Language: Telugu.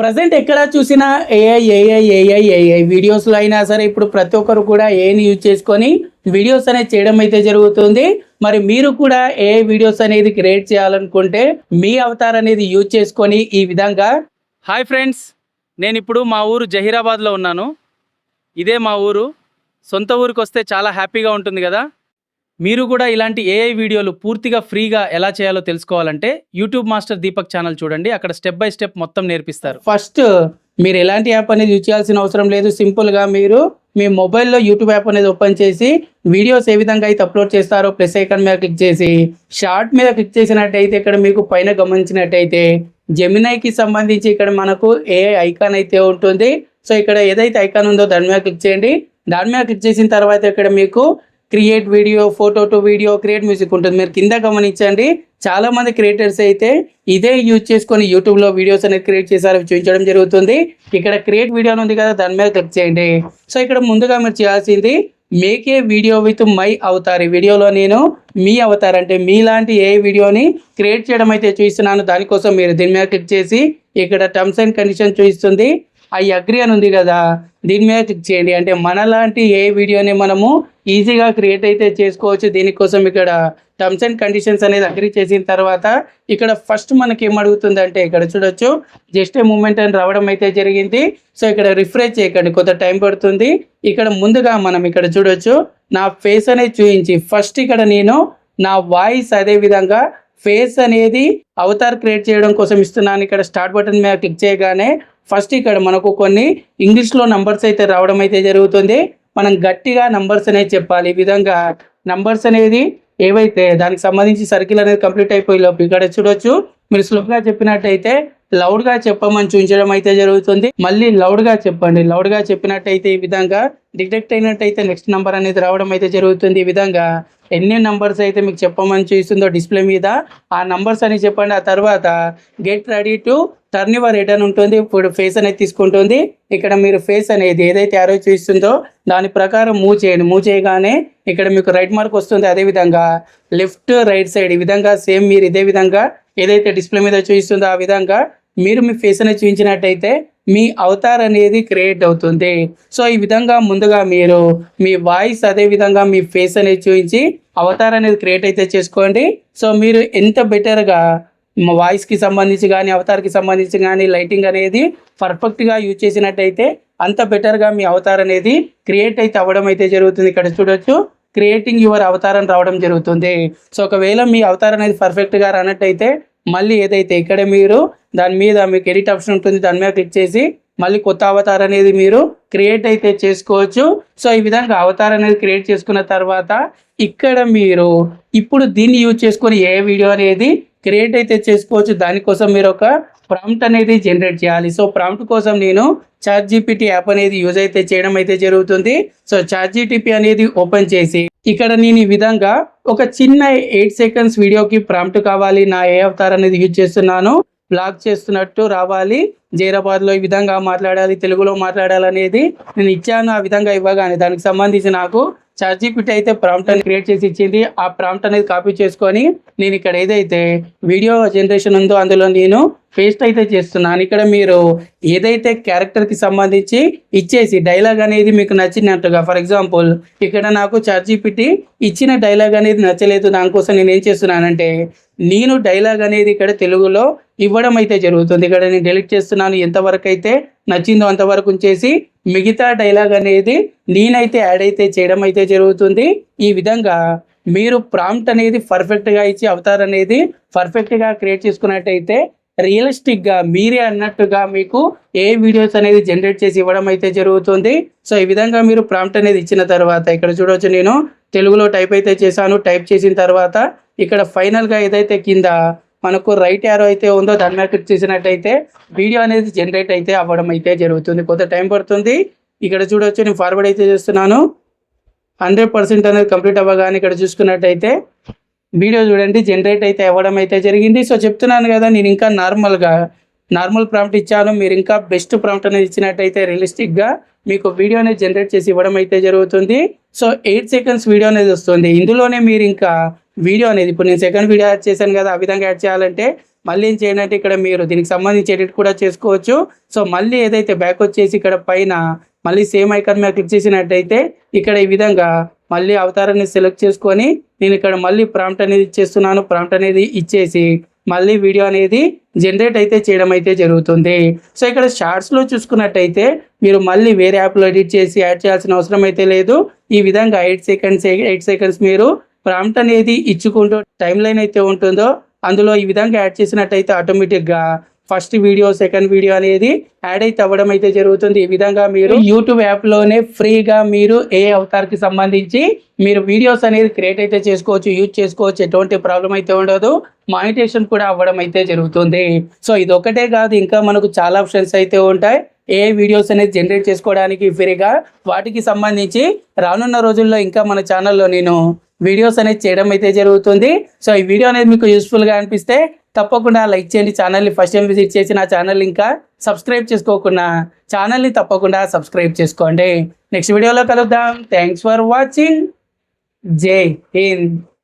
ప్రజెంట్ ఎక్కడ చూసినా ఏఐ వీడియోస్లో అయినా సరే ఇప్పుడు ప్రతి ఒక్కరు కూడా ఏఐని యూజ్ చేసుకొని వీడియోస్ అనేది చేయడం అయితే జరుగుతుంది. మరి మీరు కూడా ఏఐ వీడియోస్ అనేది క్రియేట్ చేయాలనుకుంటే మీ అవతార్ అనేది యూజ్ చేసుకొని ఈ విధంగా. హాయ్ ఫ్రెండ్స్, నేను ఇప్పుడు మా ఊరు జహీరాబాద్లో ఉన్నాను. ఇదే మా ఊరు. సొంత ఊరికి వస్తే చాలా హ్యాపీగా ఉంటుంది కదా. మీరు కూడా ఇలాంటి ఏఐ వీడియోలు పూర్తిగా ఫ్రీగా ఎలా చేయాలో తెలుసుకోవాలంటే యూట్యూబ్ మాస్టర్ దీపక్ ఛానల్ చూడండి. అక్కడ స్టెప్ బై స్టెప్ మొత్తం నేర్పిస్తారు. ఫస్ట్ మీరు ఎలాంటి యాప్ అనేది యూజ్ చేయాల్సిన అవసరం లేదు. సింపుల్గా మీరు మీ మొబైల్లో యూట్యూబ్ యాప్ అనేది ఓపెన్ చేసి వీడియోస్ ఏ విధంగా అయితే అప్లోడ్ చేస్తారో ప్లస్ ఐకాన్ మీద క్లిక్ చేసి షార్ట్ మీద క్లిక్ చేసినట్టయితే ఇక్కడ మీకు పైన గమనించినట్టయితే జెమినైకి సంబంధించి ఇక్కడ మనకు ఏఐ ఐకాన్ అయితే ఉంటుంది. సో ఇక్కడ ఏదైతే ఐకాన్ ఉందో దాని మీద క్లిక్ చేయండి. దాని మీద క్లిక్ చేసిన తర్వాత ఇక్కడ మీకు create video, photo to video, create music ఉంటుంది. మీరు కింద గమనించండి, చాలా మంది క్రియేటర్స్ అయితే ఇదే యూజ్ చేసుకొని యూట్యూబ్లో వీడియోస్ అనేది క్రియేట్ చేశారు చూపించడం జరుగుతుంది. ఇక్కడ క్రియేట్ వీడియో ఉంది కదా, దాని మీద క్లిక్ చేయండి. సో ఇక్కడ ముందుగా మీరు చేయాల్సింది make a video with my Avatar. ఈ వీడియోలో నేను మీ అవతార్ అంటే మీలాంటి ఏ వీడియోని క్రియేట్ చేయడం అయితే చూపిస్తున్నాను. దానికోసం మీరు దీని మీద క్లిక్ చేసి ఇక్కడ టర్మ్స్ అండ్ కండిషన్ చూపిస్తుంది, ఐ అగ్రీ అని ఉంది కదా, దీని మీద క్లిక్ చేయండి. అంటే మనలాంటి ఏ వీడియోని మనము ఈజీగా క్రియేట్ అయితే చేసుకోవచ్చు. దీనికోసం ఇక్కడ టర్మ్స్ అండ్ కండిషన్స్ అనేది అగ్రీ చేసిన తర్వాత ఇక్కడ ఫస్ట్ మనకి ఏం అడుగుతుంది అంటే ఇక్కడ చూడొచ్చు జస్ట్ ఏ మూమెంట్ అని రావడం అయితే జరిగింది. సో ఇక్కడ రిఫ్రెష్ చేయకండి, కొంత టైం పడుతుంది. ఇక్కడ ముందుగా మనం ఇక్కడ చూడొచ్చు నా ఫేస్ అనేది చూపించి ఫస్ట్ ఇక్కడ నేను నా వాయిస్ అదే విధంగా ఫేస్ అనేది అవతార్ క్రియేట్ చేయడం కోసం ఇస్తున్నాను. ఇక్కడ స్టార్ట్ బటన్ మీద క్లిక్ చేయగానే ఫస్ట్ ఇక్కడ మనకు కొన్ని ఇంగ్లీష్లో నంబర్స్ అయితే రావడం అయితే జరుగుతుంది. మనం గట్టిగా నంబర్స్ అనేది చెప్పాలి. ఈ విధంగా నంబర్స్ అనేది ఏవైతే దానికి సంబంధించి సర్కిల్ అనేది కంప్లీట్ అయిపోయి లోపు ఇక్కడ చూడొచ్చు మీరు స్లోగా చెప్పినట్టయితే లౌడ్గా చెప్పమని చూపించడం అయితే జరుగుతుంది. మళ్ళీ లౌడ్గా చెప్పండి. లౌడ్గా చెప్పినట్టయితే ఈ విధంగా డిటెక్ట్ అయినట్టయితే నెక్స్ట్ నెంబర్ అనేది రావడం అయితే జరుగుతుంది. ఈ విధంగా ఎన్ని నంబర్స్ అయితే మీకు చెప్పమని చూస్తుందో డిస్ప్లే మీద ఆ నంబర్స్ అని చెప్పండి. ఆ తర్వాత get ready to turn your head అని ఉంటుంది. ఇప్పుడు ఫేస్ అనేది తీసుకుంటుంది. ఇక్కడ మీరు ఫేస్ అనేది ఏదైతే యారో చూస్తుందో దాని ప్రకారం మూవ్ చేయండి. మూవ్ చేయగానే ఇక్కడ మీకు రైట్ మార్క్ వస్తుంది. అదేవిధంగా లెఫ్ట్ రైట్ సైడ్ ఈ విధంగా సేమ్ మీరు ఇదే విధంగా ఏదైతే డిస్ప్లే మీద చూపిస్తుందో ఆ విధంగా మీరు మీ ఫేస్ అనేది చూపించినట్టయితే మీ అవతార్ అనేది క్రియేట్ అవుతుంది. సో ఈ విధంగా ముందుగా మీరు మీ వాయిస్ అదే విధంగా మీ ఫేస్ అనేది చూపించి అవతార్ అనేది క్రియేట్ అయితే చేసుకోండి. సో మీరు ఎంత బెటర్గా వాయిస్కి సంబంధించి కానీ అవతార్కి సంబంధించి కానీ లైటింగ్ అనేది పర్ఫెక్ట్గా యూజ్ చేసినట్టయితే అంత బెటర్గా మీ అవతార్ అనేది క్రియేట్ అయితే అవ్వడం అయితే జరుగుతుంది. ఇక్కడ చూడొచ్చు క్రియేటింగ్ యువర్ అవతార్ అని రావడం జరుగుతుంది. సో ఒకవేళ మీ అవతార్ అనేది పర్ఫెక్ట్గా రానట్టయితే మళ్ళీ ఏదైతే ఇక్కడ మీరు దాని మీద మీకు ఎడిట్ ఆప్షన్ ఉంటుంది, దాని మీద క్లిక్ చేసి మళ్ళీ కొత్త అవతార్ అనేది మీరు క్రియేట్ అయితే చేసుకోవచ్చు. సో ఈ విధంగా అవతార్ అనేది క్రియేట్ చేసుకున్న తర్వాత ఇక్కడ మీరు ఇప్పుడు దీన్ని యూజ్ చేసుకొని ఏ వీడియో అనేది క్రియేట్ అయితే చేసుకోవచ్చు. దానికోసం మీరు ఒక ప్రాంప్ట్ అనేది జనరేట్ చేయాలి. సో ప్రాంప్ట్ కోసం నేను ChatGPT యాప్ అనేది యూజ్ అయితే చేయడం అయితే జరుగుతుంది. సో ChatGPT అనేది ఓపెన్ చేసి ఇక్కడ నేను ఈ విధంగా ఒక చిన్న 8 సెకండ్స్ వీడియోకి ప్రాంప్ట్ కావాలి, నా ఏ అవతార్ అనేది యూజ్ చేస్తున్నాను, బ్లాగ్ చేస్తున్నట్టు రావాలి, జైరాబాద్లో ఈ విధంగా మాట్లాడాలి, తెలుగులో మాట్లాడాలనేది నేను ఇచ్చాను. ఆ విధంగా ఇవ్వగానే దానికి సంబంధించి నాకు ChatGPT అయితే ప్రాంప్ట్ అని క్రియేట్ చేసి ఇచ్చింది. ఆ ప్రాంప్ట్ అనేది కాపీ చేసుకొని నేను ఇక్కడ ఏదైతే వీడియో జనరేషన్ ఉందో అందులో నేను పేస్ట్ అయితే చేస్తున్నాను. ఇక్కడ మీరు ఏదైతే క్యారెక్టర్కి సంబంధించి ఇచ్చేసి డైలాగ్ అనేది మీకు నచ్చినట్టుగా, ఫర్ ఎగ్జాంపుల్ ఇక్కడ నాకు ChatGPT ఇచ్చిన డైలాగ్ అనేది నచ్చలేదు. దానికోసం నేను ఏం చేస్తున్నానంటే నేను డైలాగ్ అనేది ఇక్కడ తెలుగులో ఇవ్వడం అయితే జరుగుతుంది. ఇక్కడ నేను డిలీట్ చేస్తున్నాను. ఎంతవరకు అయితే నచ్చిందో అంతవరకు ఉంచేసి మిగతా డైలాగ్ అనేది నేనైతే యాడ్ అయితే చేయడం అయితే జరుగుతుంది. ఈ విధంగా మీరు ప్రాంప్ట్ అనేది పర్ఫెక్ట్గా ఇచ్చి అవతార్ అనేది పర్ఫెక్ట్గా క్రియేట్ చేసుకున్నట్టయితే రియలిస్టిక్గా మీరే అన్నట్టుగా మీకు ఏ వీడియోస్ అనేది జనరేట్ చేసి ఇవ్వడం అయితే జరుగుతుంది. సో ఈ విధంగా మీరు ప్రాంప్ట్ అనేది ఇచ్చిన తర్వాత ఇక్కడ చూడవచ్చు నేను తెలుగులో టైప్ అయితే చేశాను. టైప్ చేసిన తర్వాత ఇక్కడ ఫైనల్గా ఏదైతే కింద మనకు రైట్ యారో అయితే ఉందో దాని మీద క్లిక్ చేసినట్టయితే వీడియో అనేది జనరేట్ అయితే అవ్వడం అయితే జరుగుతుంది. కొంత టైం పడుతుంది. ఇక్కడ చూడవచ్చు నేను ఫార్వర్డ్ అయితే చేస్తున్నాను. 100% అనేది కంప్లీట్ అవ్వగానే ఇక్కడ చూసుకున్నట్టయితే వీడియో చూడండి జనరేట్ అయితే అవ్వడం అయితే జరిగింది. సో చెప్తున్నాను కదా, నేను ఇంకా నార్మల్ ప్రాంప్ట్ ఇచ్చాను. మీరు ఇంకా బెస్ట్ ప్రాంప్ట్ అనేది ఇచ్చినట్టయితే రియలిస్టిక్గా మీకు వీడియో అనేది జనరేట్ చేసి ఇవ్వడం అయితే జరుగుతుంది. సో 8 సెకండ్స్ వీడియో అనేది వస్తుంది. ఇందులోనే మీరు ఇంకా వీడియో అనేది ఇప్పుడు నేను సెకండ్ వీడియో యాడ్ చేశాను కదా, ఆ విధంగా యాడ్ చేయాలంటే మళ్ళీ ఏం చేయండి అంటే ఇక్కడ మీరు దీనికి సంబంధించి ఎడిట్ కూడా చేసుకోవచ్చు. సో మళ్ళీ ఏదైతే బ్యాక్ వచ్చేసి ఇక్కడ పైన మళ్ళీ సేమ్ ఐకాన్ మీద క్లిక్ చేసినట్టయితే ఇక్కడ ఈ విధంగా మళ్ళీ అవతారాన్ని సెలెక్ట్ చేసుకొని నేను ఇక్కడ మళ్ళీ ప్రాంప్ట్ అనేది ఇచ్చేస్తున్నాను. ప్రాంప్ట్ అనేది ఇచ్చేసి మళ్ళీ వీడియో అనేది జనరేట్ అయితే చేయడం అయితే జరుగుతుంది. సో ఇక్కడ షార్ట్స్లో చూసుకున్నట్టయితే మీరు మళ్ళీ వేరే యాప్లో ఎడిట్ చేసి యాడ్ చేయాల్సిన అవసరం అయితే లేదు. ఈ విధంగా 8 సెకండ్స్ మీరు ప్రాంప్ట్ అనేది ఇచ్చుకుంటూ టైం లైన్ అయితే ఉంటుందో అందులో ఈ విధంగా యాడ్ చేసినట్టయితే ఆటోమేటిక్గా ఫస్ట్ వీడియో సెకండ్ వీడియో అనేది యాడ్ అయితే అవ్వడం అయితే జరుగుతుంది. ఈ విధంగా మీరు యూట్యూబ్ యాప్లోనే ఫ్రీగా మీరు ఏ అవతార్కి సంబంధించి మీరు వీడియోస్ అనేది క్రియేట్ అయితే చేసుకోవచ్చు, యూజ్ చేసుకోవచ్చు. ఎటువంటి ప్రాబ్లం అయితే ఉండదు. మానిటేషన్ కూడా అవ్వడం అయితే జరుగుతుంది. సో ఇది ఒకటే కాదు, ఇంకా మనకు చాలా ఆప్షన్స్ అయితే ఉంటాయి ఏ వీడియోస్ అనేది జనరేట్ చేసుకోవడానికి ఫ్రీగా. వాటికి సంబంధించి రానున్న రోజుల్లో ఇంకా మన ఛానల్లో నేను వీడియోస్ అనేది చేయడం అయితే జరుగుతుంది. సో ఈ వీడియో అనేది మీకు యూస్ఫుల్గా అనిపిస్తే తప్పకుండా లైక్ చేయండి. ఛానల్ని ఫస్ట్ టైం విజిట్ చేసి నా ఛానల్ ఇంకా సబ్స్క్రైబ్ చేసుకోకుండా ఛానల్ని తప్పకుండా సబ్స్క్రైబ్ చేసుకోండి. నెక్స్ట్ వీడియోలో కలుద్దాం. Thanks for watching. జై హింద్.